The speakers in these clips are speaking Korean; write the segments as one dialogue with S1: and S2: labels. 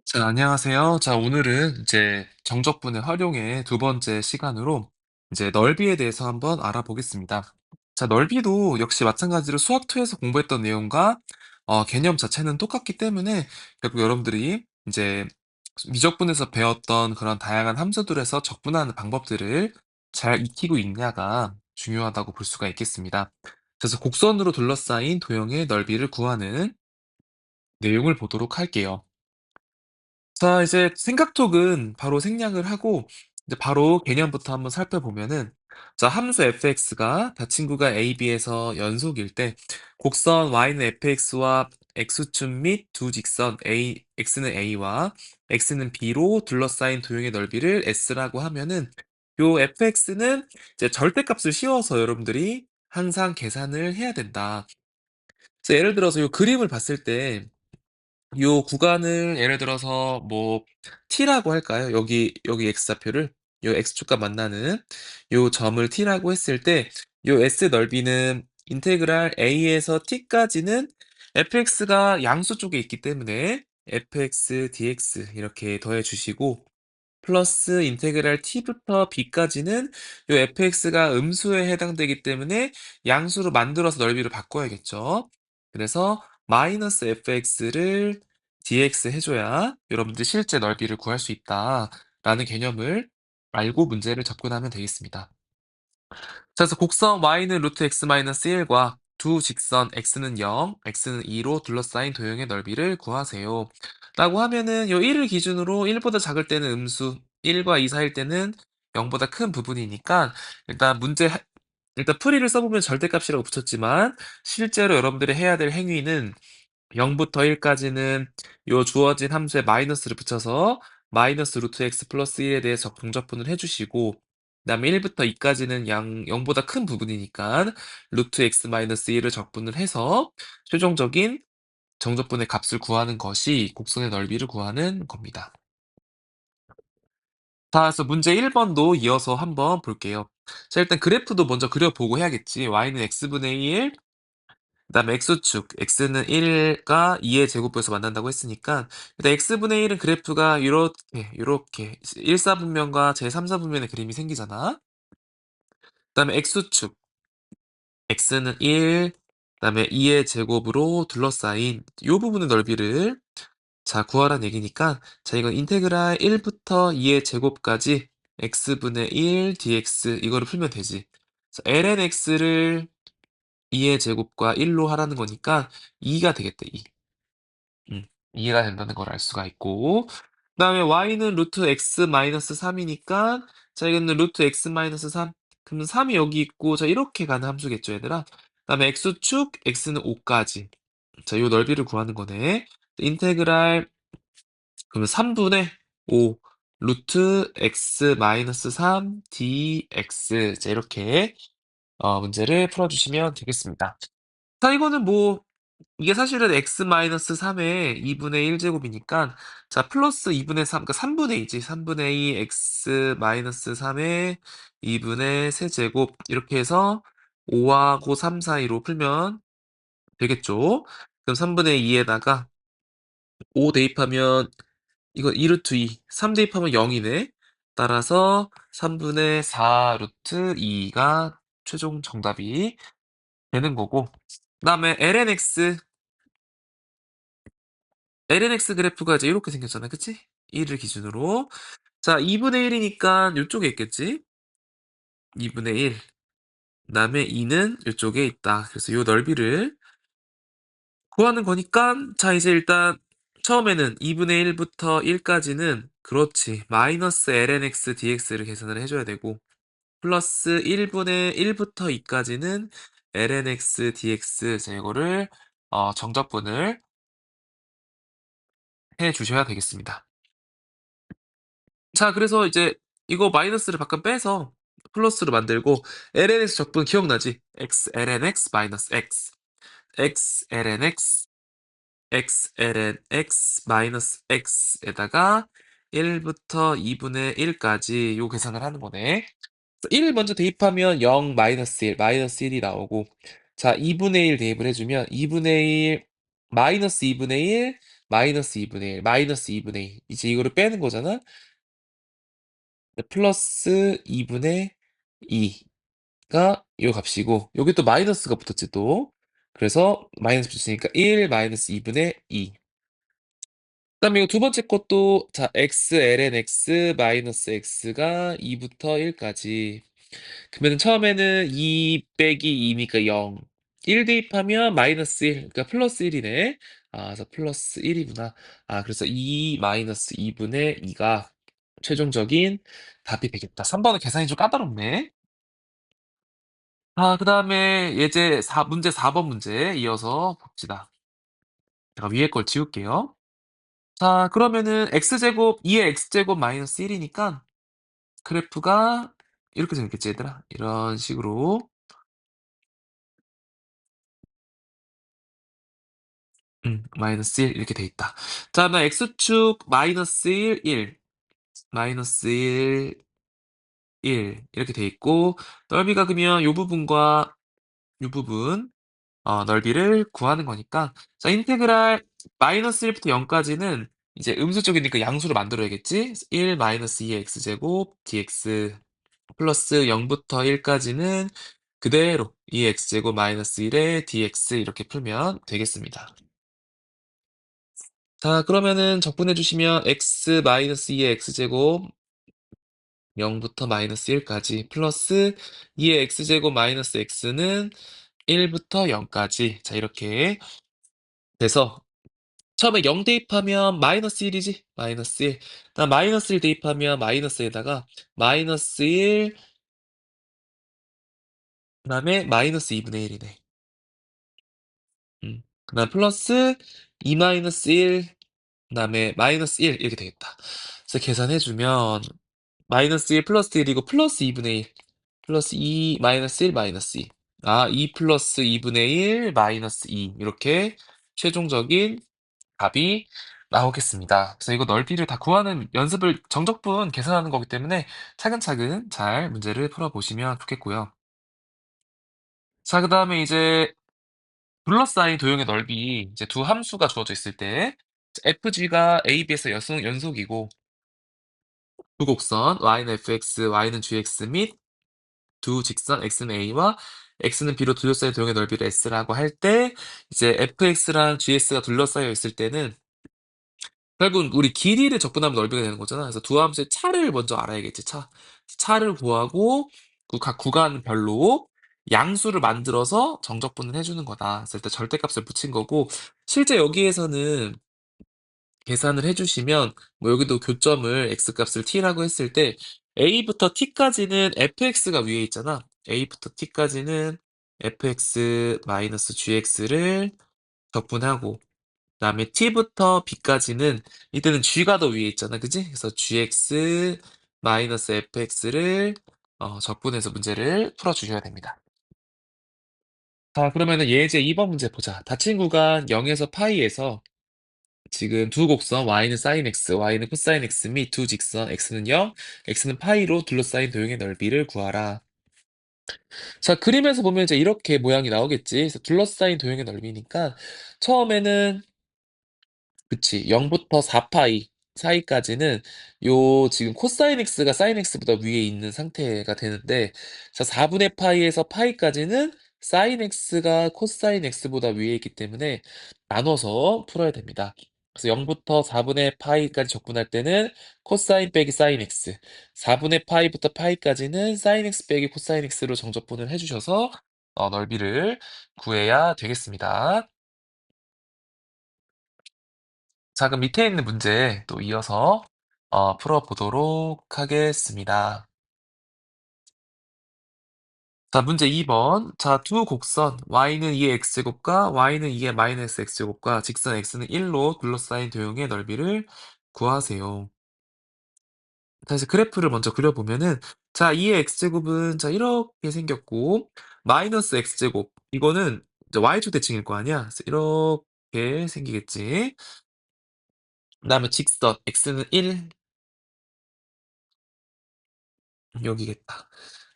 S1: 자, 안녕하세요. 자, 오늘은 이제 정적분의 활용의 두 번째 시간으로 이제 넓이에 대해서 한번 알아보겠습니다. 자, 넓이도 역시 마찬가지로 수학2에서 공부했던 내용과 개념 자체는 똑같기 때문에 결국 여러분들이 이제 미적분에서 배웠던 그런 다양한 함수들에서 적분하는 방법들을 잘 익히고 있냐가 중요하다고 볼 수가 있겠습니다. 그래서 곡선으로 둘러싸인 도형의 넓이를 구하는 내용을 보도록 할게요. 자, 이제 생각톡은 바로 생략을 하고 이제 바로 개념부터 한번 살펴보면은 자, 함수 fx가 닫힌 구간 AB에서 연속일 때 곡선 y는 fx와 x축 및 두 직선 x는 a와 x는 b로 둘러싸인 도형의 넓이를 s라고 하면은 요 fx는 이제 절대값을 씌워서 여러분들이 항상 계산을 해야 된다. 그래서 예를 들어서 요 그림을 봤을 때 요 구간을 예를 들어서 뭐 t라고 할까요? 여기 x좌표를 요 x축과 만나는 요 점을 t라고 했을 때 요 S 넓이는 인테그랄 a에서 t까지는 fx가 양수 쪽에 있기 때문에 fx dx 이렇게 더해 주시고 플러스 인테그랄 t부터 b까지는 요 fx가 음수에 해당되기 때문에 양수로 만들어서 넓이를 바꿔야겠죠. 그래서 마이너스 fx를 dx 해줘야 여러분들이 실제 넓이를 구할 수 있다라는 개념을 알고 문제를 접근하면 되겠습니다. 자, 그래서 곡선 y는 루트 x 마이너스 1과 두 직선 x는 0, x는 2로 둘러싸인 도형의 넓이를 구하세요. 라고 하면은 요 1을 기준으로 1보다 작을 때는 음수, 1과 2 사이일 때는 0보다 큰 부분이니까 일단 일단 풀이를 써보면 절대값이라고 붙였지만 실제로 여러분들이 해야 될 행위는 0부터 1까지는 요 주어진 함수에 마이너스를 붙여서 마이너스 루트 x 플러스 1에 대해서 정적분을 해주시고 그다음에 1부터 2까지는 0보다 큰 부분이니까 루트 x 마이너스 1을 적분을 해서 최종적인 정적분의 값을 구하는 것이 곡선의 넓이를 구하는 겁니다. 자, 그래서 문제 1번도 이어서 한번 볼게요. 자, 일단 그래프도 먼저 그려보고 해야겠지. y는 x분의 1, 그다음에 x축, x는 1과 2의 제곱에서 만난다고 했으니까 일단 x분의 1은 그래프가 요렇게 1사분면과 제3사분면의 그림이 생기잖아. 그다음에 x축, x는 1, 그다음에 2의 제곱으로 둘러싸인 요 부분의 넓이를 자 구하라는 얘기니까 자 이건 인테그랄 1부터 2의 제곱까지 x분의 1 dx 이거를 풀면 되지. ln x를 2의 제곱과 1로 하라는 거니까 2가 되겠다, 2. 이해가 된다는 걸 알 수가 있고 그다음에 y는 루트 x 마이너스 3이니까 자 이거는 루트 x 마이너스 3 그러면 3이 여기 있고 자 이렇게 가는 함수겠죠 얘들아. 그다음에 x축 x는 5까지 자 요 넓이를 구하는 거네. 인테그랄 그러면 3분의 5 루트 x 마이너스 3 dx 자 이렇게 문제를 풀어주시면 되겠습니다. 자 이거는 뭐 이게 사실은 x-3의 2분의 1 제곱이니까 자 플러스 2분의 3 그러니까 3분의 2지. 3분의 2 x-3의 2분의 세제곱 이렇게 해서 5하고 3 사이로 풀면 되겠죠. 그럼 3분의 2에다가 5 대입하면 이거 2 루트 2, 3 대입하면 0이네. 따라서 3분의 4 루트 2가 최종 정답이 되는 거고 그다음에 lnx 그래프가 이제 이렇게 생겼잖아. 그치? 1을 기준으로. 자, 2분의 1이니까 이쪽에 있겠지? 2분의 1. 그다음에 2는 이쪽에 있다. 그래서 이 넓이를 구하는 거니까 자, 이제 일단 처음에는 2분의 1부터 1까지는 그렇지. 마이너스 lnx dx를 계산을 해줘야 되고 플러스 1분의 1부터 2까지는 lnx dx 자, 이거를 정적분을 해 주셔야 되겠습니다. 자, 그래서 이제 이거 마이너스를 바깥 빼서 플러스로 만들고 lnx 적분 기억나지? x lnx 마이너스 x x lnx x lnx 마이너스 x에다가 1부터 2분의 1까지 요 계산을 하는 거네. 1 먼저 대입하면 0 마이너스 1이 나오고 자 2분의 1 대입을 해 주면 2분의 1 마이너스 2분의 1 마이너스 2분의 1 마이너스 2분의 1 이제 이거를 빼는 거잖아. 네 플러스 2분의 2가 요 값이고 여기 또 마이너스가 붙었지 또. 그래서 마이너스 붙으니까 1 마이너스 2분의 2. 그다음에 이거 두 번째 것도 자 x ln x 마이너스 x가 2 부터 1 까지. 그러면은 처음에는 2 빼기 2 니까 0. 1 대입하면 마이너스 1 그러니까 플러스 1 이네. 아 그래서 플러스 1 이구나. 아 그래서 2 마이너스 2분의 2가 최종적인 답이 되겠다. 3 번은 계산이 좀 까다롭네. 아 그다음에 예제 4 문제 4번 문제 이어서 봅시다. 제가 위에 걸 지울게요. 자 그러면은 x제곱 2의 x제곱 마이너스 1 이니까 그래프가 이렇게 생겼겠지 얘들아? 이런 식으로 마이너스 1 이렇게 돼 있다. 자 그다음에 x축 마이너스 1, 1 마이너스 1, 1 이렇게 돼 있고 넓이가 그러면 요 부분과 요 부분 넓이를 구하는 거니까 자 인테그랄 마이너스 1 부터 0 까지는 이제 음수 쪽이니까 양수로 만들어야겠지. 1 마이너스 2의 x제곱 dx 플러스 0 부터 1 까지는 그대로 2의 x제곱 마이너스 1의 dx 이렇게 풀면 되겠습니다. 자 그러면은 적분해 주시면 x 마이너스 2의 x제곱 0 부터 마이너스 1 까지 플러스 2의 x제곱 마이너스 x는 1 부터 0 까지 자 이렇게 돼서 처음에 0 대입하면 마이너스 1이지. 마이너스 1. 그다음 마이너스 1 대입하면 마이너스에다가 마이너스 1 그다음에 마이너스 2분의 1이네. 그다음 플러스 2 마이너스 1 그다음에 마이너스 1 이렇게 되겠다. 그래서 계산해 주면 마이너스 1 플러스 1이고 플러스 2분의 1 플러스 2 마이너스 1 마이너스 2. 아 2 플러스 2분의 1 마이너스 2 이렇게 최종적인 답이 나오겠습니다. 그래서 이거 넓이를 다 구하는 연습을 정적분 계산하는 거기 때문에 차근차근 잘 문제를 풀어보시면 좋겠고요. 자, 그다음에 이제 둘러싸인 도형의 넓이 이제 두 함수가 주어져 있을 때 fg가 ab에서 연속이고 두 곡선 y는 fx, y는 gx 및 두 직선 x는 a와 x는 b로 둘러싸인 도형의 넓이를 s라고 할 때 이제 fx랑 gx가 둘러싸여 있을 때는 결국은 우리 길이를 적분하면 넓이가 되는 거잖아. 그래서 두 함수의 차를 먼저 알아야겠지, 차. 차를 구하고 각 구간별로 양수를 만들어서 정적분을 해주는 거다. 그래서 일단 절대값을 붙인 거고 실제 여기에서는 계산을 해주시면 뭐 여기도 교점을 x값을 t라고 했을 때 a부터 t까지는 fx가 위에 있잖아. a부터 t까지는 fx 마이너스 gx를 적분하고 그다음에 t부터 b까지는 이때는 g가 더 위에 있잖아. 그지? 그래서 gx 마이너스 fx를 적분해서 문제를 풀어 주셔야 됩니다. 자, 그러면은 예제 2번 문제 보자. 닫힌 구간 0에서 파이에서 지금 두 곡선 y는 sin x, y는 cos x 및 두 직선 x는 0, x는 파이로 둘러싸인 도형의 넓이를 구하라. 자, 그림에서 보면 이제 이렇게 모양이 나오겠지. 그래서 둘러싸인 도형의 넓이니까 처음에는 그치. 0부터 4파이 사이까지는 요 지금 코사인 x가 사인 x보다 위에 있는 상태가 되는데 자 4분의 파이에서 파이까지는 사인 x가 코사인 x보다 위에 있기 때문에 나눠서 풀어야 됩니다. 그래서 0부터 4분의 파이까지 적분할 때는 코사인 빼기 사인 x 4분의 파이부터 파이까지는 사인 x 빼기 코사인 x로 정적분을 해주셔서 넓이를 구해야 되겠습니다. 자, 그럼 밑에 있는 문제 또 이어서 풀어보도록 하겠습니다. 자, 문제 2번. 자, 두 곡선 y는 2의 x제곱과 y는 2의 마이너스 x제곱과 직선 x는 1로 둘러싸인 도형의 넓이를 구하세요. 다시 그래프를 먼저 그려보면은 자, 2의 x제곱은 자 이렇게 생겼고 마이너스 x제곱 이거는 이제 y축 대칭일 거 아니야. 그래서 이렇게 생기겠지. 그다음에 직선 x는 1 여기겠다.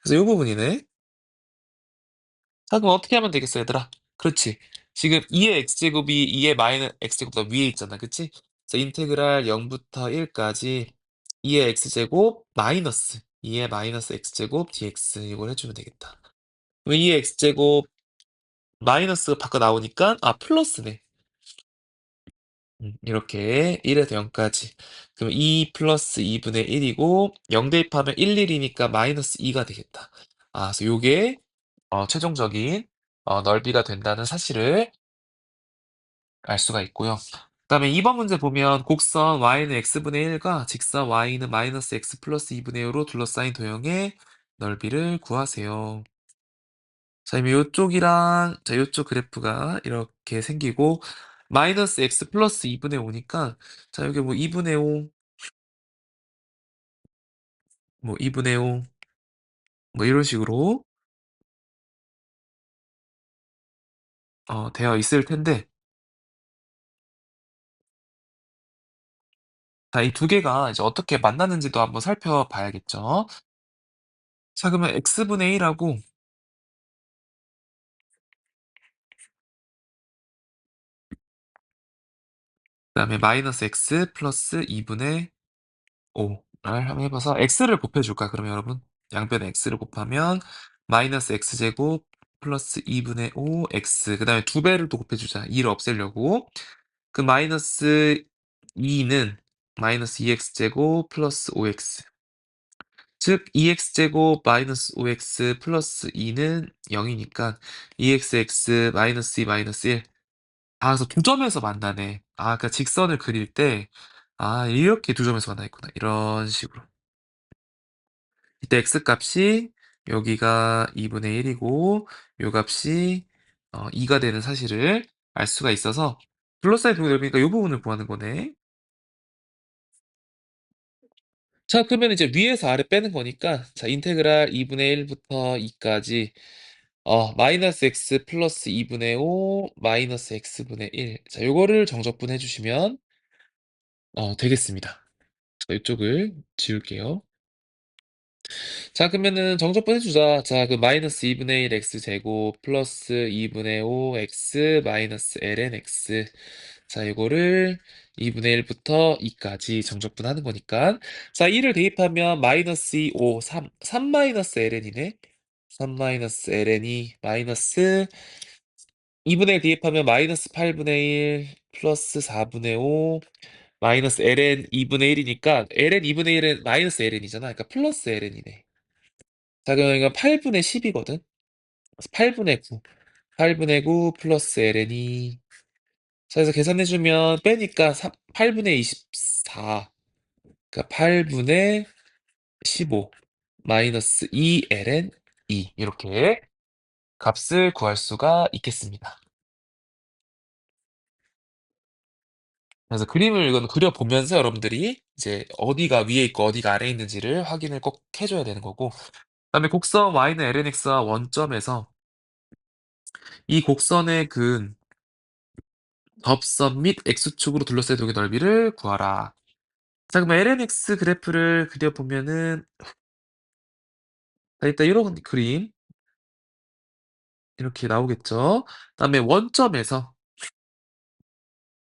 S1: 그래서 요 부분이네. 자, 그럼 어떻게 하면 되겠어, 얘들아? 그렇지. 지금 2의 x제곱이 2의 마이너 x제곱보다 위에 있잖아. 그치? 그래서 인테그랄 0부터 1까지 2의 x제곱 마이너스 2의 마이너스 x제곱 dx 이걸 해주면 되겠다. 그럼 2의 x제곱 마이너스가 바꿔 나오니까 플러스네. 이렇게 1에서 0까지. 그럼 2 플러스 2분의 1이고 0 대입하면 1, 1이니까 마이너스 2가 되겠다. 그래서 요게 최종적인 넓이가 된다는 사실을 알 수가 있고요. 그다음에 2번 문제 보면 곡선 y는 x분의 1과 직선 y는 마이너스 x 플러스 2분의 1로 둘러싸인 도형의 넓이를 구하세요. 자, 그럼 요쪽이랑 요쪽 그래프가 이렇게 생기고 마이너스 x 플러스 2분의 5니까 자, 여기 뭐 2분의 5, 뭐 2분의 5, 뭐 이런 식으로 되어 있을 텐데 자, 이 두 개가 이제 어떻게 만나는지도 한번 살펴봐야겠죠. 자, 그러면 x분의 1하고 그다음에 마이너스 x 플러스 2분의 5를 한번 해봐서 x를 곱해줄까? 그러면 여러분 양변에 x를 곱하면 마이너스 x제곱 플러스 2분의 5 x 그 다음에 두 배를 또 곱해주자. 2를 없애려고. 그 마이너스 2는 마이너스 2x제곱 플러스 5x 즉 2x제곱 마이너스 5x 플러스 2는 0이니까 2xx 마이너스 2 마이너스 1 그래서 두 점에서 만나네. 그러니까 직선을 그릴 때 이렇게 두 점에서 만나있구나. 이런 식으로. 이때 x 값이 여기가 2분의 1이고 요 값이 2가 되는 사실을 알 수가 있어서 둘러싸인 동의 넓이니까 요 부분을 구하는 거네. 자, 그러면 이제 위에서 아래 빼는 거니까 자, 인테그랄 2분의 1부터 2까지 마이너스 x 플러스 2분의 5 마이너스 x분의 1. 자, 요거를 정적분 해주시면 되겠습니다. 자, 이쪽을 지울게요. 자, 그러면은 정적분 해주자. 자, 그 마이너스 2분의 1 x제곱 플러스 2분의 5 x 마이너스 ln x. 자, 이거를 2분의 1부터 2까지 정적분 하는 거니까. 자, 1을 대입하면 마이너스 2, 5, 3 마이너스 ln이네. 3 마이너스 ln이 마이너스 2분의 1 대입하면 마이너스 8분의 1 플러스 4분의 5 마이너스 ln 2분의 1이니까 ln 2분의 1은 마이너스 ln이잖아. 그러니까 플러스 ln이네. 자, 그럼 이거 8분의 10이거든? 8분의 9. 8분의 9 플러스 ln이. 자, 그래서 계산해주면 빼니까 8분의 24. 그러니까 8분의 15 마이너스 2ln 2. 이렇게 값을 구할 수가 있겠습니다. 그래서 그림을 이건 그려보면서 여러분들이 이제 어디가 위에 있고 어디가 아래에 있는지를 확인을 꼭 해줘야 되는 거고. 그다음에 곡선 y는 lnx와 원점에서 이 곡선의 근 접선 및 x축으로 둘러싸인 동의 넓이를 구하라. 자, 그럼 lnx 그래프를 그려보면은 일단 이런 그림 이렇게 나오겠죠. 그다음에 원점에서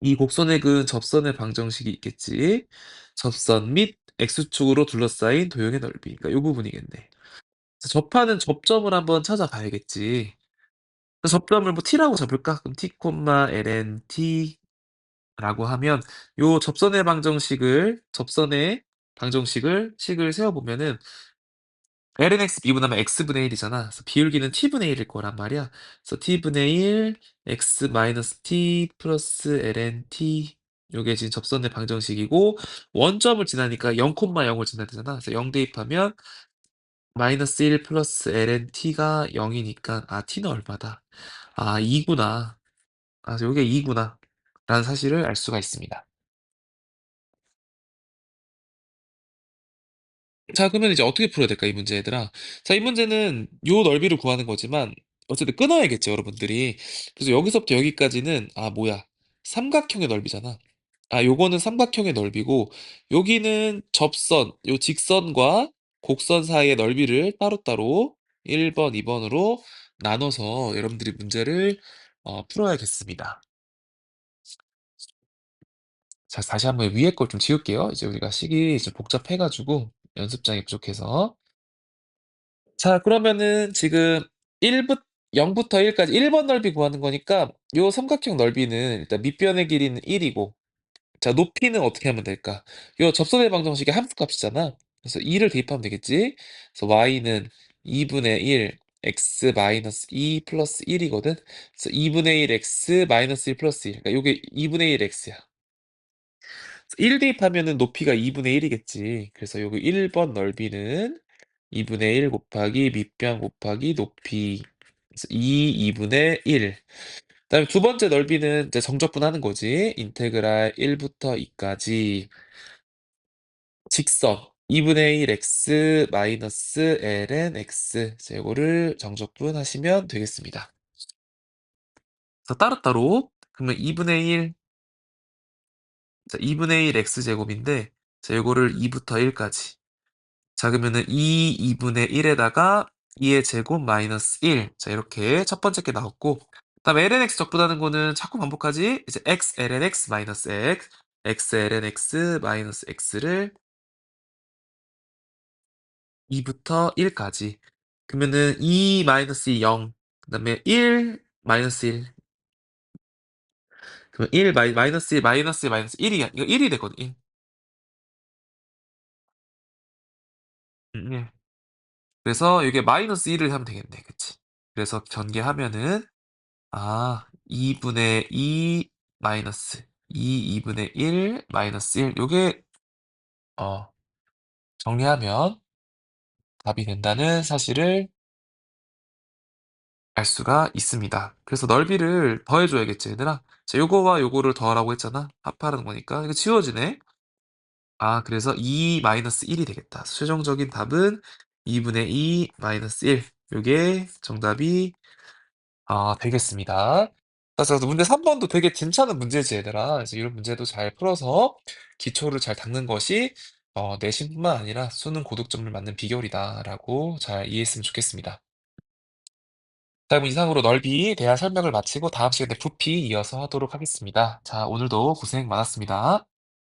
S1: 이 곡선의 근 접선의 방정식이 있겠지. 접선 및 x축으로 둘러싸인 도형의 넓이. 그러니까 이 부분이겠네. 그래서 접하는 접점을 한번 찾아봐야겠지. 그래서 접점을 뭐 t라고 잡을까? 그럼 t, ln t라고 하면 요 식을 세워보면은 lnx 미분하면 x분의 1이잖아. 그래서 비울기는 t분의 1일 거란 말이야. 그래서 t분의 1 x 마이너스 t 플러스 ln t 요게 지금 접선의 방정식이고 원점을 지나니까 0,0을 지나야 되잖아. 그래서 0 대입하면 마이너스 1 플러스 ln t가 0이니까 t는 얼마다? 2구나. 요게 2구나. 라는 사실을 알 수가 있습니다. 자, 그러면 이제 어떻게 풀어야 될까, 이 문제 얘들아? 자, 이 문제는 요 넓이를 구하는 거지만 어쨌든 끊어야겠죠, 여러분들이. 그래서 여기서부터 여기까지는 뭐야? 삼각형의 넓이잖아. 요거는 삼각형의 넓이고 여기는 접선, 요 직선과 곡선 사이의 넓이를 따로따로 1 번, 2 번으로 나눠서 여러분들이 문제를 풀어야겠습니다. 자, 다시 한번 위에 걸 좀 지울게요. 이제 우리가 식이 좀 복잡해 가지고 연습장이 부족해서. 자, 그러면은 지금 1부 0 부터 1 까지 1번 넓이 구하는 거니까 요 삼각형 넓이는 일단 밑변의 길이는 1 이고, 자, 높이는 어떻게 하면 될까? 요 접선의 방정식의 함수값이잖아. 그래서 2를 대입하면 되겠지. 그래서 y는 2 분의 1 x 마이너스 2 플러스 1 이거든. 그래서 2 분의 1 x 마이너스 1 플러스 1. 그러니까 요게 2 분의 1 x야. 1 대입하면은 높이가 2 분의 1 이겠지. 그래서 요거 1번 넓이는 2 분의 1 곱하기 밑변 곱하기 높이. 그래서 2 분의 1. 그다음에 두 번째 넓이는 이제 정적분하는 거지. 인테그랄 1 부터 2 까지 직선 2 분의 1 x 마이너스 ln x. 자, 요거를 정적분하시면 되겠습니다. 그래서 따로따로 그러면 2 분의 1, 자, 2 분의 1 x 제곱인데, 자, 요거를 2 부터 1 까지. 자, 그러면은 2 분의 1에다가 2의 제곱 마이너스 1. 자, 이렇게 첫 번째 게 나왔고, 그다음에 ln x 적분하는 거는 자꾸 반복하지. 이제 x ln x 마이너스 x, x ln x 마이너스 x를 2 부터 1 까지. 그러면은 2 마이너스 2 0, 그다음에 1 마이너스 1. 그러면 1 마이너스 1 마이너스 1 마이너스 1이 이거 1이 되거든. 1. 예. 그래서 이게 마이너스 1을 하면 되겠네. 그치? 그래서 전개하면은 2 분의 2 마이너스 2 분의 1 마이너스 1, 요게 어 정리하면 답이 된다는 사실을 알 수가 있습니다. 그래서 넓이를 더해 줘야겠지 얘들아. 자, 요거와 요거를 더하라고 했잖아. 합하는 거니까 이거 지워지네. 그래서 2 마이너스 1이 되겠다. 최종적인 답은 2 분의 2 마이너스 1. 요게 정답이 되겠습니다. 그래서 문제 3 번도 되게 괜찮은 문제지 얘들아. 그래서 이런 문제도 잘 풀어서 기초를 잘 닦는 것이 내신뿐만 아니라 수능 고득점을 맞는 비결이다라고 잘 이해했으면 좋겠습니다. 자, 그럼 이상으로 넓이에 대한 설명을 마치고 다음 시간에 부피 이어서 하도록 하겠습니다. 자, 오늘도 고생 많았습니다.